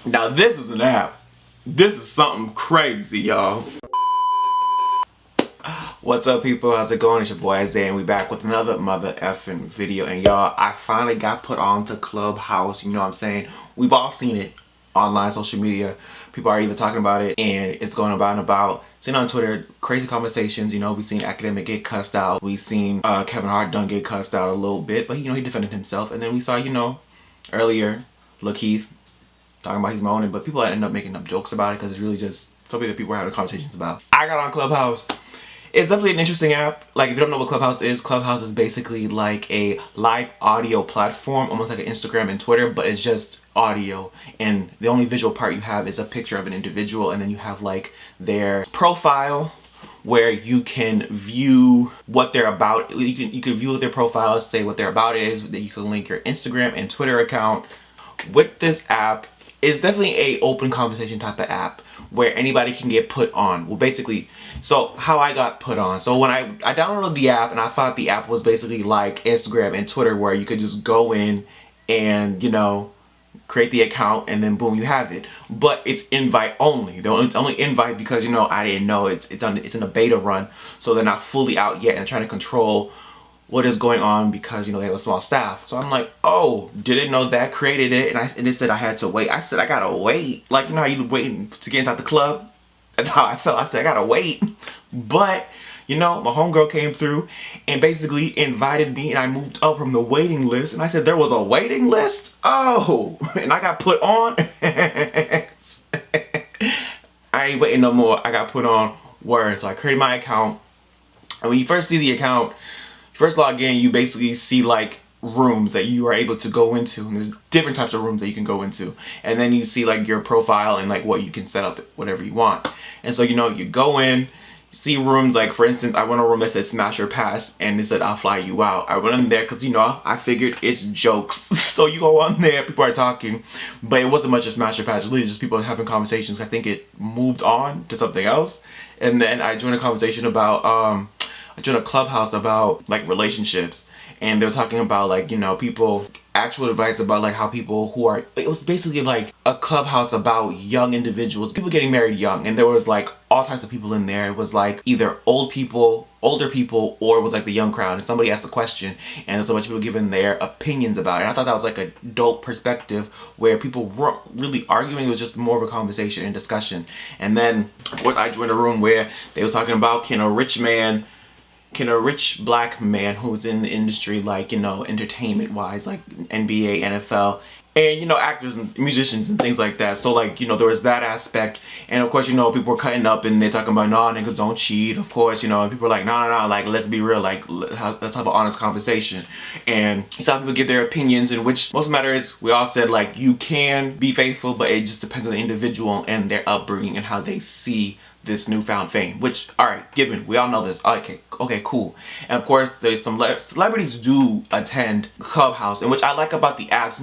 Now this is an app. This is something crazy, y'all. What's up, people? How's it going? It's your boy Isaiah, and we back with another mother effing video. And y'all, I finally got put on to Clubhouse. You know what I'm saying? We've all seen it online, social media. People are either talking about it and it's going about and about. Seen on Twitter, crazy conversations. You know, we've seen Academic get cussed out. We've seen Kevin Hart done get cussed out a little bit, but you know, he defended himself. And then we saw, you know, earlier, Lakeith talking about he's moaning, but people end up making up jokes about it because it's really just something that people are having conversations about. I got on Clubhouse. It's definitely an interesting app. Like, if you don't know what Clubhouse is basically like a live audio platform, almost like an Instagram and Twitter, but it's just audio. And the only visual part you have is a picture of an individual, and then you have like their profile where you can view what they're about. You can view what their profile is, say what their about is, that you can link your Instagram and Twitter account. With this app, it's definitely a open conversation type of app where anybody can get put on. Well, basically, so how I got put on. So when I downloaded the app, and I thought the app was basically like Instagram and Twitter, where you could just go in and, you know, create the account and then boom, you have it. But it's invite only. The only invite because, you know, I didn't know it's in a beta run, so they're not fully out yet, and trying to control what is going on because, you know, they have a small staff. So I'm like, oh, didn't know that, created it, and it said I had to wait. I said I gotta wait. Like, you know how you waiting to get inside the club? That's how I felt. I said I gotta wait. But, you know, my homegirl came through and basically invited me, and I moved up from the waiting list, and I said there was a waiting list? Oh, and I got put on. I ain't waiting no more. I got put on. Word. So I created my account, and when you first see the account, first log in, you basically see like rooms that you are able to go into, and there's different types of rooms that you can go into, and then you see like your profile and like what you can set up, whatever you want. And so, you know, you go in, you see rooms, like for instance, I went to a room that said smash your pass, and it said I'll fly you out. I went in there because, you know, I figured it's jokes. So you go on there, people are talking, but it wasn't much of smash your pass, really just people having conversations. I think it moved on to something else, and then I joined a conversation about I joined a Clubhouse about like relationships, and they were talking about like, you know, people, actual advice about like how people who are, it was basically like a Clubhouse about young individuals, people getting married young, and there was like all types of people in there. It was like either older people, or it was like the young crowd, and somebody asked a question, and there's a bunch of people giving their opinions about it. And I thought that was like a dope perspective where people weren't really arguing, it was just more of a conversation and discussion. And then of course I joined a room where they were talking about, can a rich black man who's in the industry, like, you know, entertainment wise, like NBA, NFL, and, you know, actors and musicians and things like that. So like, you know, there was that aspect. And of course, you know, people were cutting up and they're talking about, nah, niggas don't cheat, of course, you know, and people are like, nah, like, let's be real, like, let's have an honest conversation. And you saw people give their opinions, in which most matter is, we all said, like, you can be faithful, but it just depends on the individual and their upbringing and how they see this newfound fame, which, all right, given, we all know this. Okay, cool. And of course, there's some celebrities do attend Clubhouse, and which I like about the app,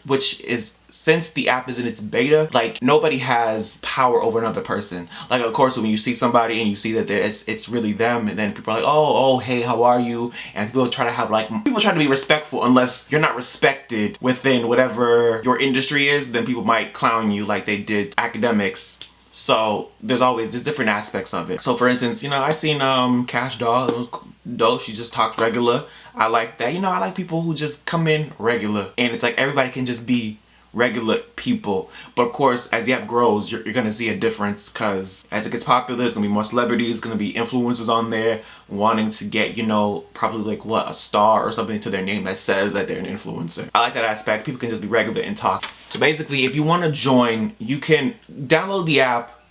which is, since the app is in its beta, like, nobody has power over another person. Like, of course, when you see somebody and you see that it's really them, and then people are like, oh, hey, how are you? And people try to have like, people try to be respectful. Unless you're not respected within whatever your industry is, then people might clown you like they did academics. So there's always just different aspects of it. So for instance, you know, I seen Cash Doll. It was dope. She just talked regular. I like that. You know, I like people who just come in regular, and it's like everybody can just be regular people. But of course, as the app grows, you're gonna see a difference, because as it gets popular, there's gonna be more celebrities, gonna be influencers on there wanting to get, you know, probably like what, a star or something to their name that says that they're an influencer. I like that aspect. People can just be regular and talk. So basically, if you want to join, you can download the app,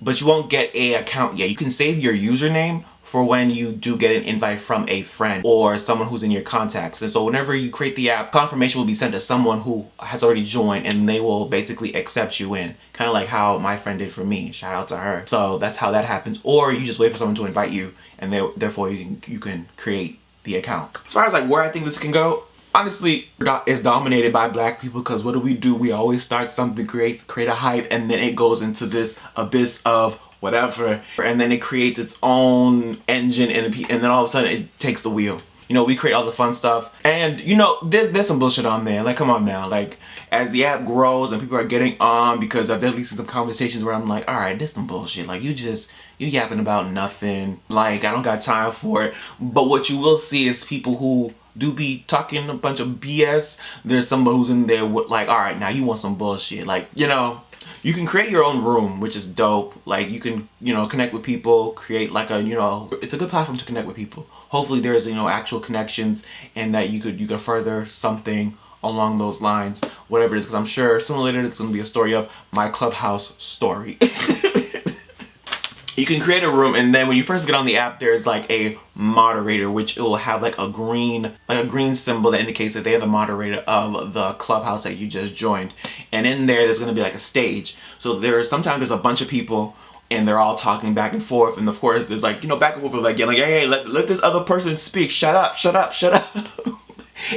but you won't get an account yet. You can save your username for when you do get an invite from a friend or someone who's in your contacts. And so whenever you create the app, confirmation will be sent to someone who has already joined, and they will basically accept you in. Kind of like how my friend did for me. Shout out to her. So that's how that happens. Or you just wait for someone to invite you, and therefore you can create the account. As far as like where I think this can go, honestly, it's dominated by black people, because what do? We always start something, create a hype, and then it goes into this abyss of whatever, and then it creates its own engine, and then all of a sudden it takes the wheel. You know, we create all the fun stuff. And, you know, there's some bullshit on there. Like, come on now. Like, as the app grows and people are getting on, because I've definitely seen some conversations where I'm like, alright, this some bullshit. Like, you yapping about nothing. Like, I don't got time for it. But what you will see is people who do be talking a bunch of BS. There's somebody who's in there with like, alright, now you want some bullshit. Like, you know, you can create your own room, which is dope. Like, you can, you know, connect with people, create like a, you know, it's a good platform to connect with people. Hopefully there's, you know, actual connections, and that you could further something along those lines, whatever it is, because I'm sure sooner or later it's going to be a story of my Clubhouse story. You can create a room, and then when you first get on the app, there's like a moderator, which it will have like a green symbol that indicates that they are the moderator of the Clubhouse that you just joined. And in there's going to be like a stage. So sometimes there's a bunch of people, and they're all talking back and forth, and of course there's like, you know, back and forth, like, yeah, like, hey, let this other person speak. Shut up, shut up, shut up.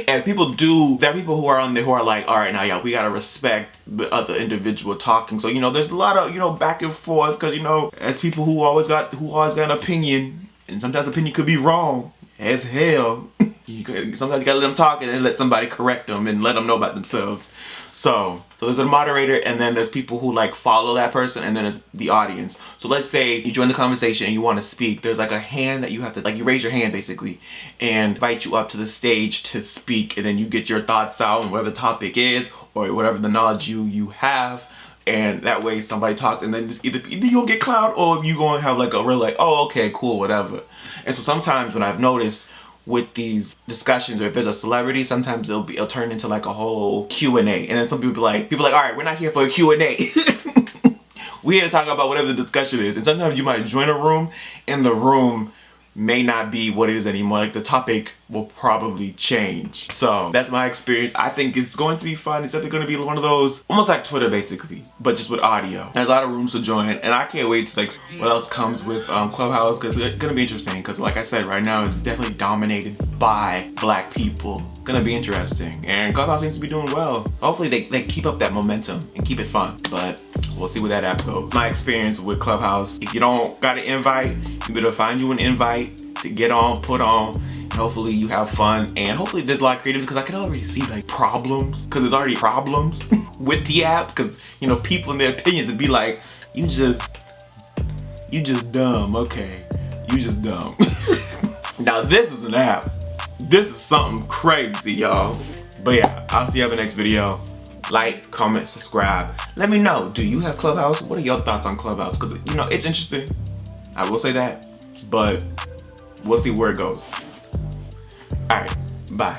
And there are people who are on there who are like, all right, now, yeah, we gotta respect the other individual talking. So, you know, there's a lot of, you know, back and forth, because, you know, as people who always got an opinion, and sometimes opinion could be wrong as hell. Sometimes you gotta let them talk and then let somebody correct them and let them know about themselves. So there's a moderator, and then there's people who like follow that person, and then there's the audience. So let's say you join the conversation and you want to speak. There's like a hand that you have to, like, you raise your hand basically and invite you up to the stage to speak, and then you get your thoughts out on whatever the topic is or whatever the knowledge you have. And that way somebody talks, and then either you'll get cloud, or you gonna have like a real like, oh, okay, cool, whatever. And so sometimes when I've noticed with these discussions, or if there's a celebrity, sometimes it'll turn into like a whole Q&A. And then some people be like, all right, we're not here for a Q&A. We're here to talk about whatever the discussion is. And sometimes you might join a room, and the room may not be what it is anymore. Like, the topic will probably change. So that's my experience. I think it's going to be fun. It's definitely going to be one of those, almost like Twitter basically, but just with audio. There's a lot of rooms to join, and I can't wait to like what else comes with Clubhouse, because it's going to be interesting. Because like I said, right now it's definitely dominated by Black people. It's going to be interesting, and Clubhouse seems to be doing well. Hopefully they keep up that momentum and keep it fun, but we'll see where that app goes. My experience with Clubhouse, if you don't got an invite, you better find you an invite to get on, put on, and hopefully you have fun, and hopefully there's a lot of creativity, because I can already see like problems, because there's already problems with the app, because, you know, people in their opinions would be like, you just dumb, okay, you just dumb. Now this is an app. This is something crazy, y'all. But yeah, I'll see you in the next video. Like, comment, subscribe. Let me know, do you have Clubhouse? What are your thoughts on Clubhouse? Because, you know, it's interesting. I will say that. But we'll see where it goes. Alright, bye.